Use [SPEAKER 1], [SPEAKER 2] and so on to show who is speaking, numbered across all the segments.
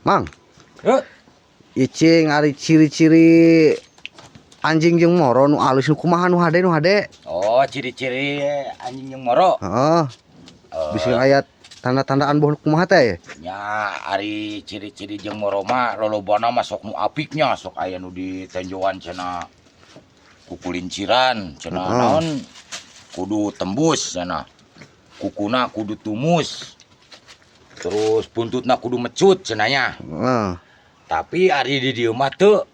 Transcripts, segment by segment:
[SPEAKER 1] Mang,
[SPEAKER 2] Heuh.
[SPEAKER 1] icing ari ciri-ciri anjing jeung moro nu alus nu kumaha nu hade nu hade.
[SPEAKER 2] Oh, ciri-ciri anjing yang moro.
[SPEAKER 1] Heeh. Bisi aya tanda-tandaan boh kumaha teh.
[SPEAKER 2] Nya ari ciri-ciri jeung moro mah lolobana mah sok nu apiknya sok aya nu di tenjoan cenah kukulinciran cenah naon kudu tembus cenah. Kukuna kudu tumus. Terus buntutna kudu mecut cenanya.
[SPEAKER 1] Heeh.
[SPEAKER 2] Tapi ari di dieu mah teu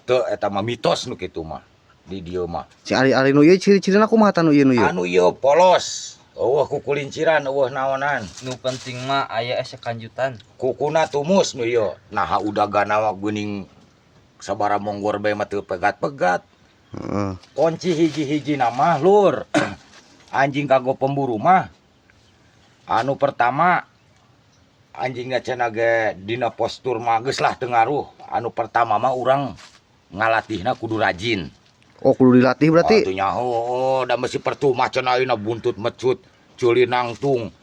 [SPEAKER 2] eta mah mitos nu kitu mah. Di dieu mah.
[SPEAKER 1] Si ari-ari nu ieu ciri-cirina kumaha tah nu ieu nu ieu?
[SPEAKER 2] Anu ieu polos. Eueuh kukulinciran, eueuh naonan.
[SPEAKER 3] Nu penting mah aya ese kanjutan.
[SPEAKER 2] Kukuna tumus nu ieu. Nah udagana mah geuning sabara monggor bae mah teu pegat-pegat.
[SPEAKER 1] Heeh.
[SPEAKER 2] Kunci hiji-hiji nama lur. Anjing kanggo pemburu mah. Anu pertama anjingna cenah ge dina postur mah geus lah teu ngaruh. Anu pertama mah urang ngalatihna kudu rajin.
[SPEAKER 1] Oh, kudu dilatih berarti.
[SPEAKER 2] Atuh nyaho, da mesti pertumah cenah ayeuna buntut mecut, ceuli nangtung.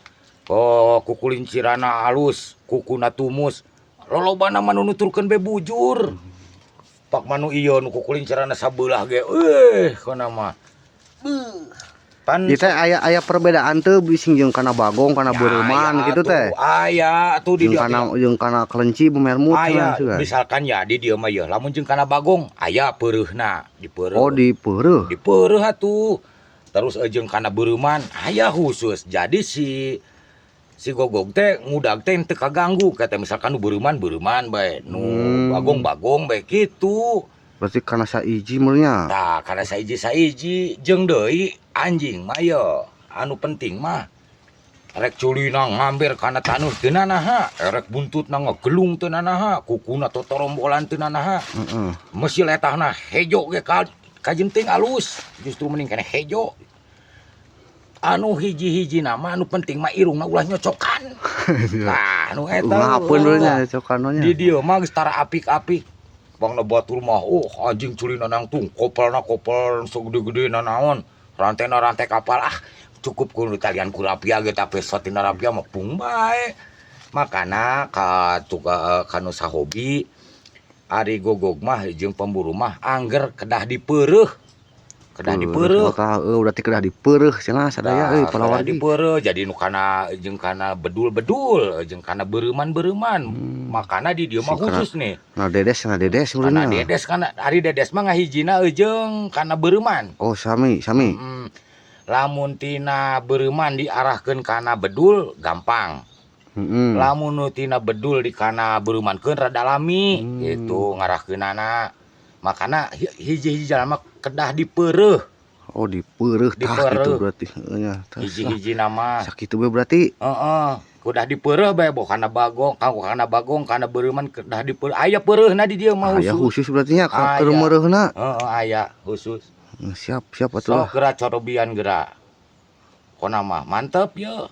[SPEAKER 2] Oh, kukulincirana halus, kukuna tumus. Lolobana mah nu nuturkeun be bujur. Pak manu ieu nu kukulincirana sabelah ge, kana mah. Pan
[SPEAKER 1] Ieu teh aya perbedaan teu bising jeung kana bagong, kana beureman gitu teh.
[SPEAKER 2] Aya atuh di dieu.
[SPEAKER 1] Jeung kana kelenci bemermut
[SPEAKER 2] Aya,
[SPEAKER 1] kan.
[SPEAKER 2] misalkan ya di dieu mah ya, lamun jeung kana bagong aya peureuhna, dipeureuh.
[SPEAKER 1] Oh, dipeureuh.
[SPEAKER 2] Dipeureuh atuh. Terus jeung kana beureman aya khusus. Jadi si gogog teh ngudag teh teu kaganggu kata misalkan nu beureman bae, nu bagong bae kitu.
[SPEAKER 1] Berarti kana saiji meunya.
[SPEAKER 2] Tah, kana saiji jeung deui anjing mah ye anu penting mah rek culina ngamber kana tanuh teu nanaha, rek buntutna ngegelung teu nanaha, kukuna totorombolan teu nanaha.
[SPEAKER 1] Heeh.
[SPEAKER 2] Mesti letahna hejo ge kajenting alus, justru mending kana hejo. Anu hiji-hiji nama anu penting mah irungna ulah nyocokan. Nah, anu eta.
[SPEAKER 1] Ngapeun we nya cokannya.
[SPEAKER 2] Di dieu mah geus tara apik-apik. Bangna batur mah anjing culina nangtung, kopelna kopel segede-gede naon, rantena rantai kapal cukup kudu talian kurapia ge tapi satina rapia mah pung bae. Makana kanu sahobi ari gogog mah jeung pemburu mah angger kedah dipeureuh. Kedah dipeureuh.
[SPEAKER 1] Berarti kedah dipeureuh cenah sadaya euy palawargi.
[SPEAKER 2] Dipeureuh jadi nu kana jeung kana bedul-bedul jeung kana beureman-beureman. Makana di dieu mah khusus nih.
[SPEAKER 1] Nah dedes
[SPEAKER 2] Kana dedes kana ari dedes mah ngahijina jeung kana beureman.
[SPEAKER 1] Oh, sami.
[SPEAKER 2] Lamun tina beureman diarahkeun kana bedul gampang. Lamun nu tina bedul di kana beuremankeun rada lami gitu ngarahkeunana. Makana hiji-hiji jalma kedah dipeureuh.
[SPEAKER 1] Oh, dipeureuh tah gitu berarti nya.
[SPEAKER 2] Hiji-hiji nama.
[SPEAKER 1] Sakitu we berarti.
[SPEAKER 2] Heeh. Kudah dipeureuh bae boh kana bagong, kana beureman kedah dipeureuh. Aya peureuhna di dieu mah khusus.
[SPEAKER 1] Aya khusus berarti nya ka meureunna.
[SPEAKER 2] Heeh, aya khusus.
[SPEAKER 1] Siap atuh.
[SPEAKER 2] Sok geura corobian geura. Kona mah mantep ye.